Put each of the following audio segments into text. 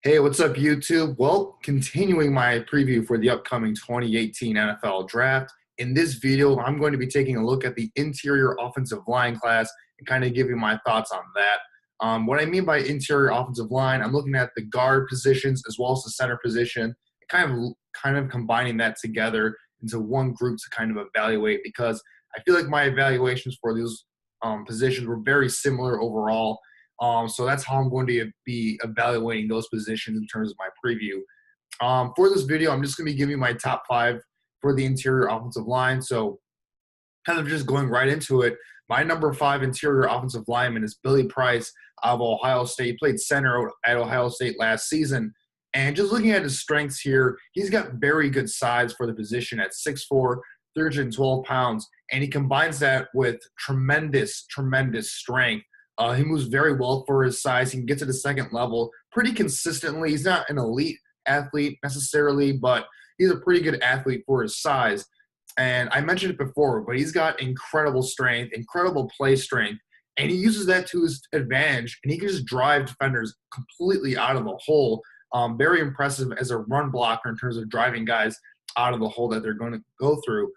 Hey, what's up, YouTube? Well, continuing my preview for the upcoming 2018 NFL Draft. In this video, I'm going to be taking a look at the interior offensive line class and kind of giving my thoughts on that. What I mean by interior offensive line, I'm looking at the guard positions as well as the center position, kind of combining that together into one group to kind of evaluate because I feel like my evaluations for those positions were very similar overall. So that's how I'm going to be evaluating those positions in terms of my preview. For this video, I'm just going to be giving you my top five for the interior offensive line. So kind of just going right into it, my number five interior offensive lineman is Billy Price of Ohio State. He played center at Ohio State last season. And just looking at his strengths here, he's got very good size for the position at 6'4", 312 pounds. And he combines that with tremendous strength. He moves very well for his size. He can get to the second level pretty consistently. He's not an elite athlete necessarily, but he's a pretty good athlete for his size. And I mentioned it before, but he's got incredible strength, incredible play strength, and he uses that to his advantage, and he can just drive defenders completely out of the hole. Very impressive as a run blocker in terms of driving guys out of the hole that they're going to go through.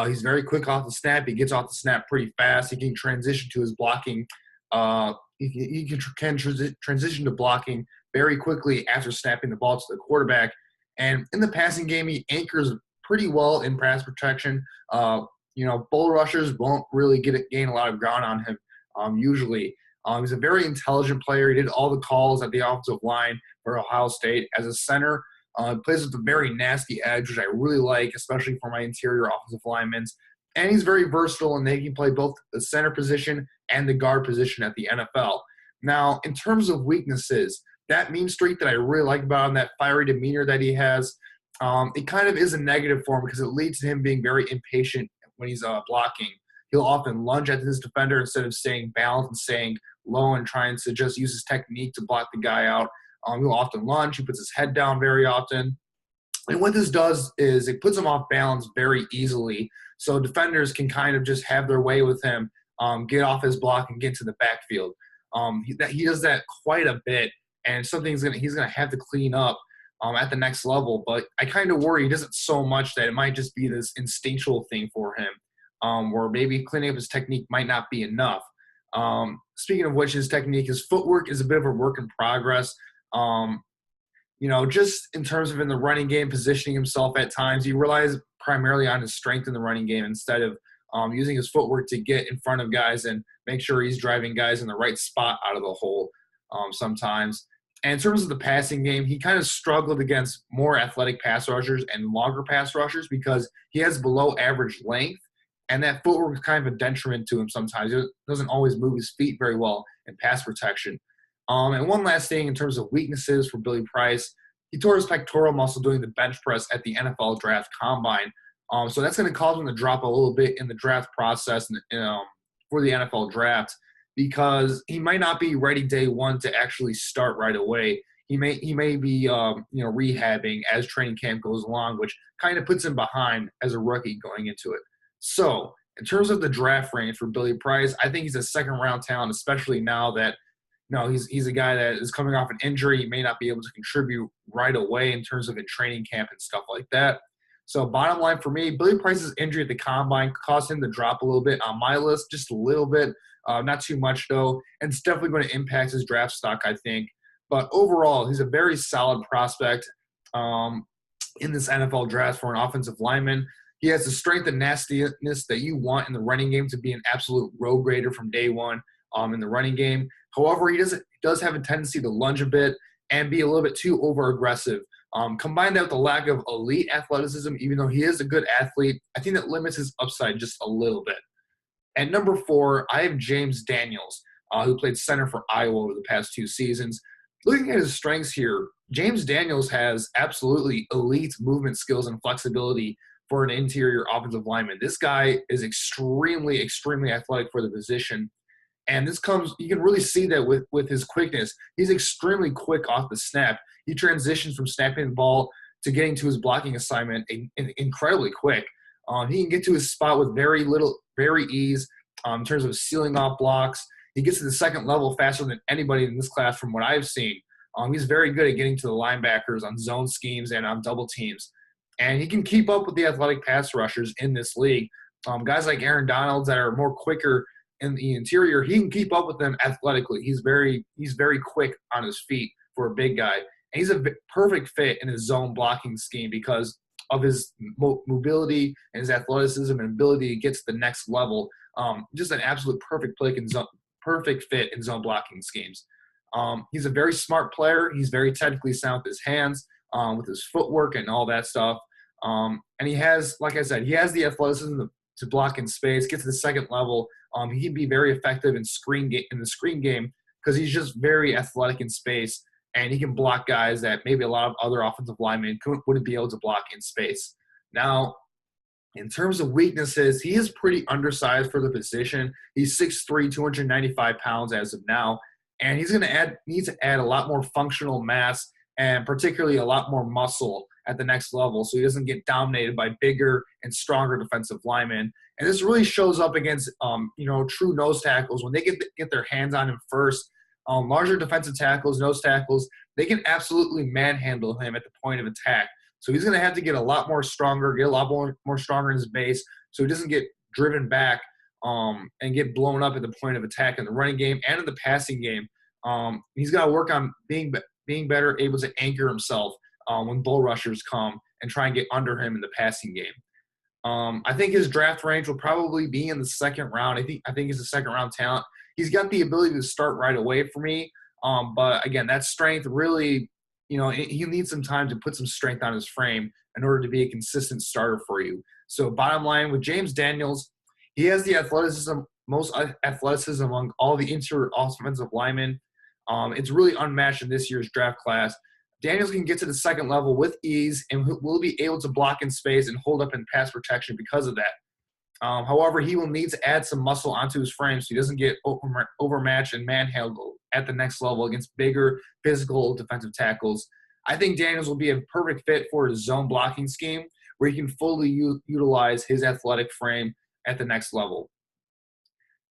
He's very quick off the snap. He gets off the snap pretty fast. He can transition to his blocking. He can transition to blocking very quickly after snapping the ball to the quarterback. And in the passing game, he anchors pretty well in pass protection. Bull rushers won't really gain a lot of ground on him usually. He's a very intelligent player. He did all the calls at the offensive line for Ohio State as a center. Plays with a very nasty edge, which I really like, especially for my interior offensive linemen. And he's very versatile, and they can play both the center position and the guard position at the NFL. Now, in terms of weaknesses, that mean streak that I really like about him, that fiery demeanor that he has, it kind of is a negative for him because it leads to him being very impatient when he's blocking. He'll often lunge at his defender instead of staying balanced and staying low and trying to just use his technique to block the guy out. He'll often lunge. He puts his head down very often. And what this does is it puts him off balance very easily. So defenders can kind of just have their way with him, get off his block and get to the backfield. He does that quite a bit, and something he's gonna have to clean up at the next level. But I kind of worry he does it so much that it might just be this instinctual thing for him, where maybe cleaning up his technique might not be enough. Speaking of which, his technique, his footwork is a bit of a work in progress. Just in terms of in the running game, positioning himself at times, he relies primarily on his strength in the running game instead of using his footwork to get in front of guys and make sure he's driving guys in the right spot out of the hole sometimes. And in terms of the passing game, he kind of struggled against more athletic pass rushers and longer pass rushers because he has below average length, and that footwork is kind of a detriment to him sometimes. He doesn't always move his feet very well in pass protection. And one last thing in terms of weaknesses for Billy Price, he tore his pectoral muscle doing the bench press at the NFL Draft Combine. So that's going to cause him to drop a little bit in the draft process for the NFL Draft because he might not be ready day one to actually start right away. He may be rehabbing as training camp goes along, which kind of puts him behind as a rookie going into it. So in terms of the draft range for Billy Price, I think he's a second-round talent, especially now that he's a guy that is coming off an injury. He may not be able to contribute right away in terms of in training camp and stuff like that. So bottom line for me, Billy Price's injury at the Combine caused him to drop a little bit on my list, just a little bit, not too much though, and it's definitely going to impact his draft stock, I think. But overall, he's a very solid prospect in this NFL draft for an offensive lineman. He has the strength and nastiness that you want in the running game to be an absolute road grader from day one in the running game. However, he does have a tendency to lunge a bit and be a little bit too over-aggressive. Combine that with the lack of elite athleticism, even though he is a good athlete, I think that limits his upside just a little bit. At number 4, I have James Daniels, who played center for Iowa over the past 2 seasons. Looking at his strengths here, James Daniels has absolutely elite movement skills and flexibility for an interior offensive lineman. This guy is extremely athletic for the position. And you can really see that with his quickness. He's extremely quick off the snap. He transitions from snapping the ball to getting to his blocking assignment incredibly quick. He can get to his spot with very ease in terms of sealing off blocks. He gets to the second level faster than anybody in this class from what I've seen. He's very good at getting to the linebackers on zone schemes and on double teams. And he can keep up with the athletic pass rushers in this league. Guys like Aaron Donald that are more quicker in the interior, he can keep up with them athletically. He's very quick on his feet for a big guy. And he's a perfect fit in his zone blocking scheme because of his mobility and his athleticism and ability to get to the next level. Just an absolute perfect fit in zone blocking schemes. He's a very smart player. He's very technically sound with his hands, with his footwork and all that stuff. And he has, like I said, he has the athleticism to block in space, get to the second level. He can be very effective in the screen game because he's just very athletic in space, and he can block guys that maybe a lot of other offensive linemen wouldn't be able to block in space. Now, in terms of weaknesses, he is pretty undersized for the position. He's 6'3", 295 pounds as of now, and he's going to need to add a lot more functional mass and particularly a lot more muscle at the next level so he doesn't get dominated by bigger and stronger defensive linemen. And this really shows up against, true nose tackles. When they get their hands on him first, larger defensive tackles, nose tackles, they can absolutely manhandle him at the point of attack. So he's going to have to get a lot more stronger, get a lot more stronger in his base so he doesn't get driven back and get blown up at the point of attack in the running game and in the passing game. He's got to work on being better able to anchor himself when bull rushers come and try and get under him in the passing game. I think his draft range will probably be in the second round. I think he's a second-round talent. He's got the ability to start right away for me. But, again, that strength really, he needs some time to put some strength on his frame in order to be a consistent starter for you. So, bottom line, with James Daniels, he has the most athleticism among all the interior offensive linemen. It's really unmatched in this year's draft class. Daniels can get to the second level with ease and will be able to block in space and hold up in pass protection because of that. However, he will need to add some muscle onto his frame so he doesn't get overmatched and manhandled at the next level against bigger physical defensive tackles. I think Daniels will be a perfect fit for his zone blocking scheme where he can fully utilize his athletic frame at the next level.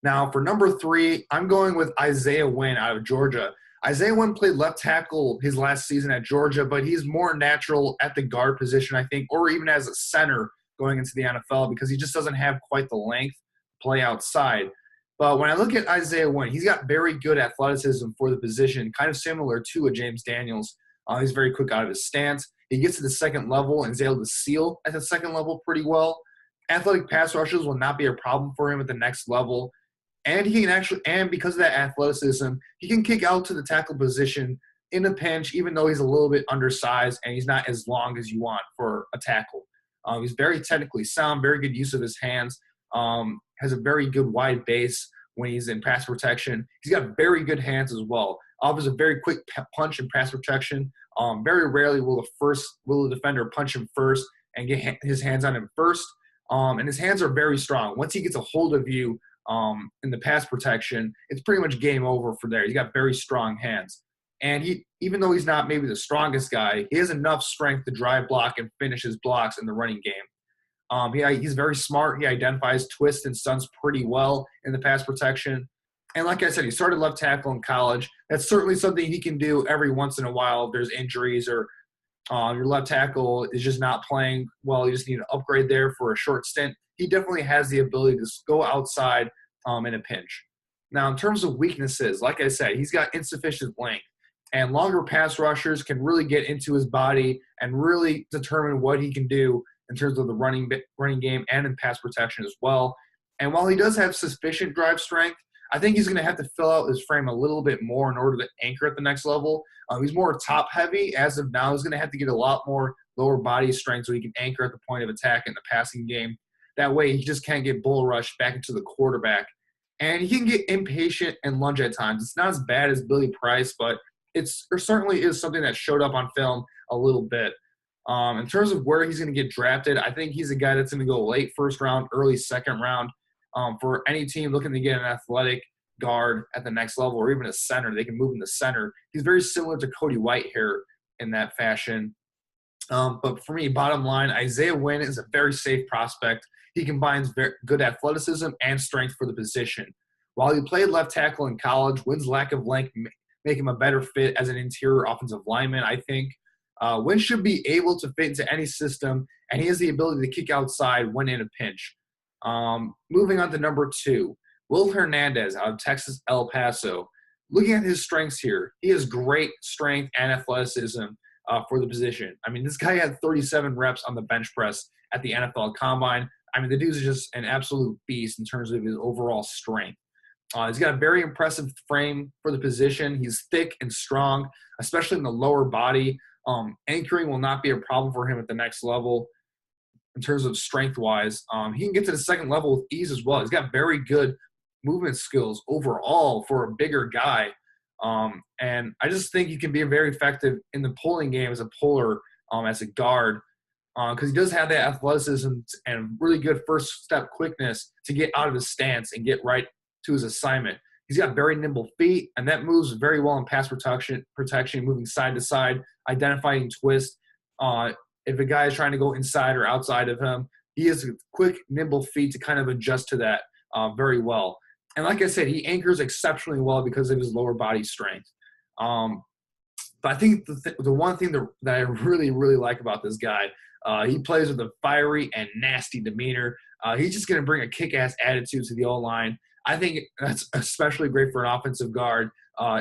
Now, for number 3, I'm going with Isaiah Wynn out of Georgia. Isaiah Wynn played left tackle his last season at Georgia, but he's more natural at the guard position, I think, or even as a center going into the NFL because he just doesn't have quite the length to play outside. But when I look at Isaiah Wynn, he's got very good athleticism for the position, kind of similar to a James Daniels. He's very quick out of his stance. He gets to the second level and is able to seal at the second level pretty well. Athletic pass rushes will not be a problem for him at the next level. And he can because of that athleticism, he can kick out to the tackle position in a pinch, even though he's a little bit undersized and he's not as long as you want for a tackle. He's very technically sound, very good use of his hands, has a very good wide base when he's in pass protection. He's got very good hands as well. Offers a very quick punch in pass protection. Very rarely will the defender punch him first and get his hands on him first. And his hands are very strong. Once he gets a hold of you, in the pass protection, it's pretty much game over for there. He's got very strong hands. And even though he's not maybe the strongest guy, he has enough strength to drive block and finish his blocks in the running game. He's very smart. He identifies twists and stunts pretty well in the pass protection. And like I said, he started left tackle in college. That's certainly something he can do every once in a while if there's injuries or your left tackle is just not playing well. You just need to upgrade there for a short stint. He definitely has the ability to go outside in a pinch. Now, in terms of weaknesses, like I said, he's got insufficient length. And longer pass rushers can really get into his body and really determine what he can do in terms of the running game and in pass protection as well. And while he does have sufficient drive strength, I think he's going to have to fill out his frame a little bit more in order to anchor at the next level. He's more top-heavy as of now. He's going to have to get a lot more lower body strength so he can anchor at the point of attack in the passing game. That way he just can't get bull rushed back into the quarterback. And he can get impatient and lunge at times. It's not as bad as Billy Price, but it certainly is something that showed up on film a little bit. In terms of where he's going to get drafted, I think he's a guy that's going to go late first round, early second round. For any team looking to get an athletic guard at the next level or even a center, they can move him to center. He's very similar to Cody Whitehair in that fashion. But for me, bottom line, Isaiah Wynn is a very safe prospect. He combines very good athleticism and strength for the position. While he played left tackle in college, Wynn's lack of length make him a better fit as an interior offensive lineman, I think. Wynn should be able to fit into any system, and he has the ability to kick outside when in a pinch. Moving on to number 2, Will Hernandez out of Texas El Paso. Looking at his strengths here, he has great strength and athleticism for the position. I mean, this guy had 37 reps on the bench press at the NFL Combine. I mean, the dude's just an absolute beast in terms of his overall strength. He's got a very impressive frame for the position. He's thick and strong, especially in the lower body. Anchoring will not be a problem for him at the next level in terms of strength-wise. He can get to the second level with ease as well. He's got very good movement skills overall for a bigger guy. And I just think he can be very effective in the pulling game as a puller, as a guard, because he does have that athleticism and really good first-step quickness to get out of his stance and get right to his assignment. He's got very nimble feet, and that moves very well in pass protection, moving side to side, identifying twist. If a guy is trying to go inside or outside of him, he has quick, nimble feet to kind of adjust to that very well. And like I said, he anchors exceptionally well because of his lower body strength. But I think the one thing that I really, really like about this guy, he plays with a fiery and nasty demeanor. He's just going to bring a kick-ass attitude to the O-line. I think that's especially great for an offensive guard.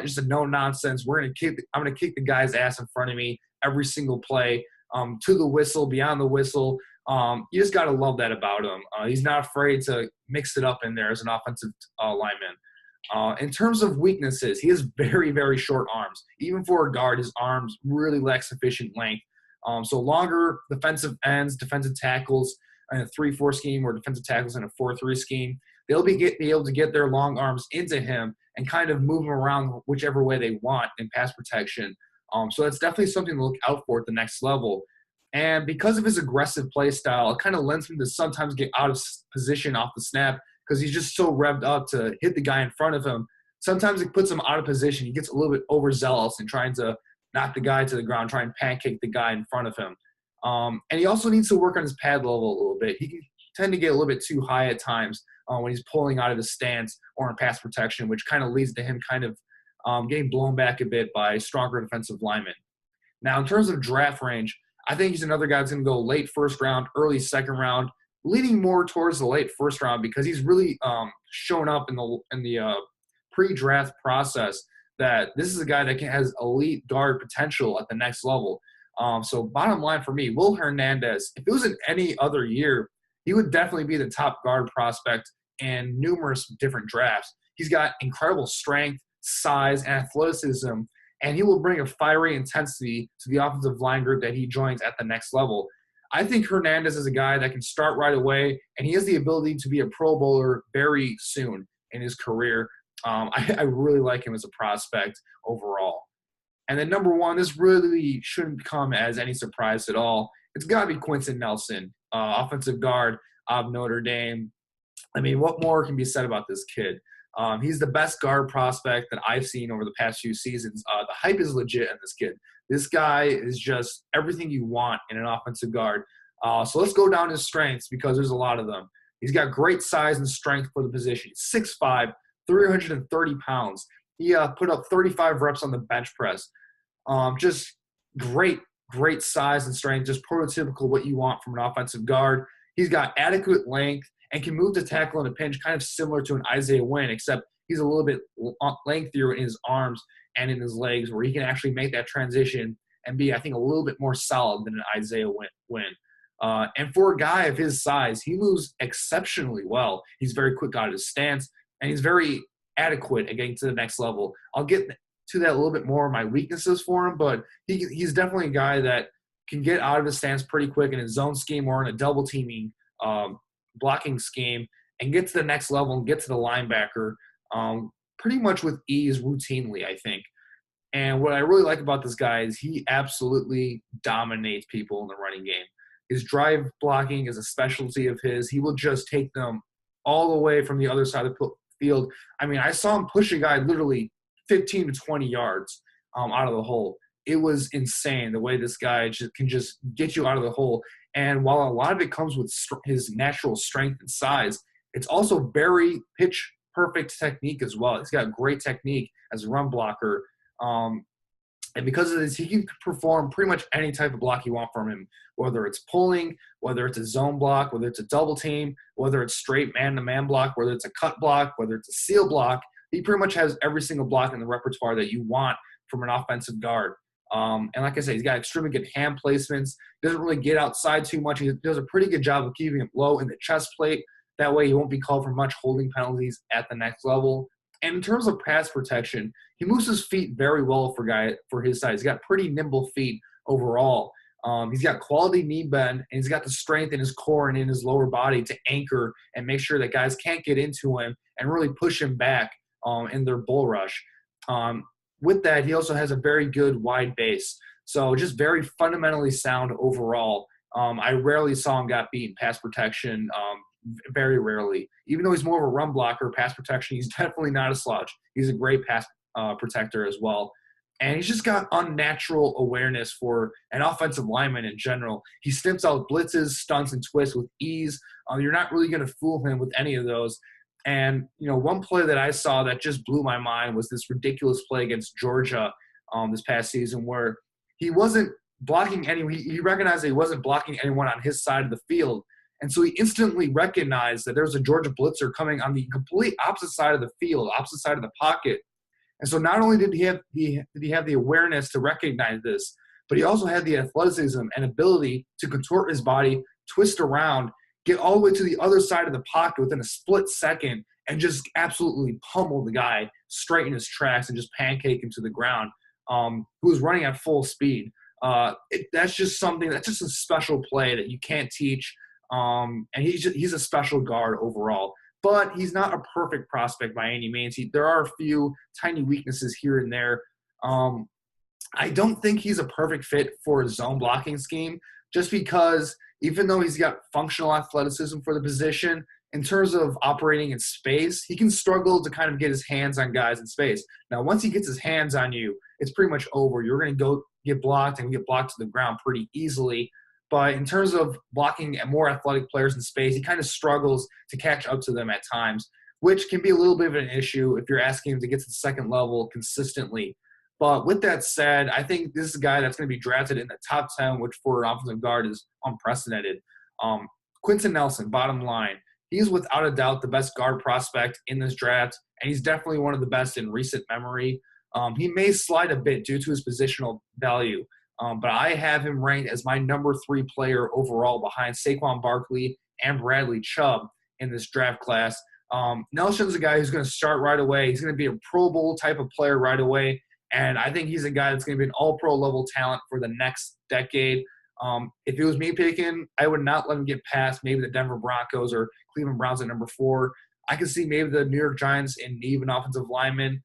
Just a no-nonsense. I'm going to kick the guy's ass in front of me every single play, to the whistle, beyond the whistle. You just got to love that about him. He's not afraid to mix it up in there as an offensive lineman. In terms of weaknesses, he has very, very short arms. Even for a guard, his arms really lack sufficient length. So longer defensive ends, defensive tackles in a 3-4 scheme or defensive tackles in a 4-3 scheme, they'll be able to get their long arms into him and kind of move him around whichever way they want in pass protection. So that's definitely something to look out for at the next level. And because of his aggressive play style, it kind of lends him to sometimes get out of position off the snap because he's just so revved up to hit the guy in front of him. Sometimes it puts him out of position. He gets a little bit overzealous and trying to knock the guy to the ground, try and pancake the guy in front of him. And he also needs to work on his pad level a little bit. He can tend to get a little bit too high at times when he's pulling out of his stance or in pass protection, which kind of leads to him kind of getting blown back a bit by stronger defensive linemen. Now, in terms of draft range, I think he's another guy that's going to go late first round, early second round, leaning more towards the late first round because he's really shown up in the pre-draft process that this is a guy that has elite guard potential at the next level. So bottom line for me, Will Hernandez, if it was in any other year, he would definitely be the top guard prospect in numerous different drafts. He's got incredible strength, size, and athleticism, and he will bring a fiery intensity to the offensive line group that he joins at the next level. I think Hernandez is a guy that can start right away, and he has the ability to be a Pro Bowler very soon in his career. I really like him as a prospect overall. And then number 1, this really shouldn't come as any surprise at all. It's got to be Quentin Nelson, offensive guard of Notre Dame. I mean, what more can be said about this kid? He's the best guard prospect that I've seen over the past few seasons. The hype is legit in this kid. This guy is just everything you want in an offensive guard. So let's go down his strengths because there's a lot of them. He's got great size and strength for the position. He's 6'5", 330 pounds. He put up 35 reps on the bench press. Just great size and strength, just prototypical what you want from an offensive guard. He's got adequate length and can move to tackle in a pinch, kind of similar to an Isaiah Wynn, except he's a little bit lengthier in his arms and in his legs, where he can actually make that transition and be, I think, a little bit more solid than an Isaiah Wynn. And for a guy of his size, he moves exceptionally well. He's very quick out of his stance, and he's very adequate at getting to the next level. I'll get to that a little bit more, my weaknesses for him, but he's definitely a guy that can get out of his stance pretty quick in a zone scheme or in a double teaming blocking scheme and get to the next level and get to the linebacker pretty much with ease routinely, I think. And what I really like about this guy is he absolutely dominates people in the running game. His drive blocking is a specialty of his. He will just take them all the way from the other side of the field. I mean, I saw him push a guy literally 15 to 20 yards out of the hole. It was insane the way this guy can just get you out of the hole. And while a lot of it comes with his natural strength and size, it's also very pitch-perfect technique as well. He's got great technique as a run blocker. And because of this, he can perform pretty much any type of block you want from him, whether it's pulling, whether it's a zone block, whether it's a double team, whether it's straight man-to-man block, whether it's a cut block, whether it's a seal block. He pretty much has every single block in the repertoire that you want from an offensive guard. And like I said, he's got extremely good hand placements. Doesn't really get outside too much. He does a pretty good job of keeping it low in the chest plate. That way he won't be called for much holding penalties at the next level. And in terms of pass protection, he moves his feet very well for his size. He's got pretty nimble feet overall. He's got quality knee bend, and he's got the strength in his core and in his lower body to anchor and make sure that guys can't get into him and really push him back in their bull rush. With that, he also has a very good wide base. So just very fundamentally sound overall. I rarely saw him get beat in pass protection, very rarely. Even though he's more of a run blocker, pass protection, he's definitely not a slouch. He's a great pass protector as well. And he's just got unnatural awareness for an offensive lineman in general. He snips out blitzes, stunts, and twists with ease. You're not really going to fool him with any of those. And, one play that I saw that just blew my mind was this ridiculous play against Georgia this past season where he wasn't blocking anyone. He recognized that he wasn't blocking anyone on his side of the field. And so he instantly recognized that there was a Georgia blitzer coming on the complete opposite side of the field, opposite side of the pocket. And so not only did he have the awareness to recognize this, but he also had the athleticism and ability to contort his body, twist around, get all the way to the other side of the pocket within a split second, and just absolutely pummel the guy straight in his tracks and just pancake him to the ground, who was running at full speed. That's just a special play that you can't teach. And he's a special guard overall. But he's not a perfect prospect by any means. There are a few tiny weaknesses here and there. I don't think he's a perfect fit for a zone blocking scheme just because even though he's got functional athleticism for the position, in terms of operating in space, he can struggle to kind of get his hands on guys in space. Now, once he gets his hands on you, it's pretty much over. You're going to go get blocked and get blocked to the ground pretty easily. But in terms of blocking more athletic players in space, he kind of struggles to catch up to them at times, which can be a little bit of an issue if you're asking him to get to the second level consistently. But with that said, I think this is a guy that's going to be drafted in the top 10, which for an offensive guard is unprecedented. Quentin Nelson, bottom line, he's without a doubt the best guard prospect in this draft, and he's definitely one of the best in recent memory. He may slide a bit due to his positional value. But I have him ranked as my number 3 player overall behind Saquon Barkley and Bradley Chubb in this draft class. Nelson's a guy who's going to start right away. He's going to be a Pro Bowl type of player right away. And I think he's a guy that's going to be an all-pro level talent for the next decade. If it was me picking, I would not let him get past maybe the Denver Broncos or Cleveland Browns at number 4. I could see maybe the New York Giants in need of an offensive lineman.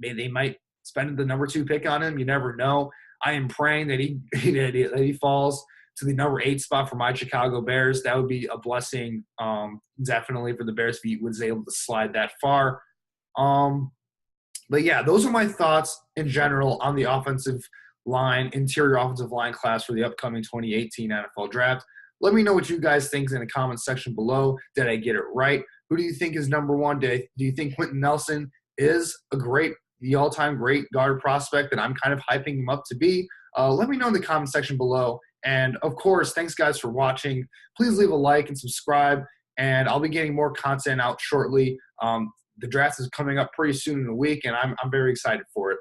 Maybe they might spend the number 2 pick on him. You never know. I am praying that he falls to the number 8 spot for my Chicago Bears. That would be a blessing, definitely, for the Bears if he was able to slide that far. But yeah, those are my thoughts in general on the interior offensive line class for the upcoming 2018 NFL Draft. Let me know what you guys think in the comments section below. Did I get it right? Who do you think is number 1? Do you think Quentin Nelson is the all-time great guard prospect that I'm kind of hyping him up to be? Let me know in the comment section below. And, of course, thanks, guys, for watching. Please leave a like and subscribe, and I'll be getting more content out shortly. The draft is coming up pretty soon in a week, and I'm very excited for it.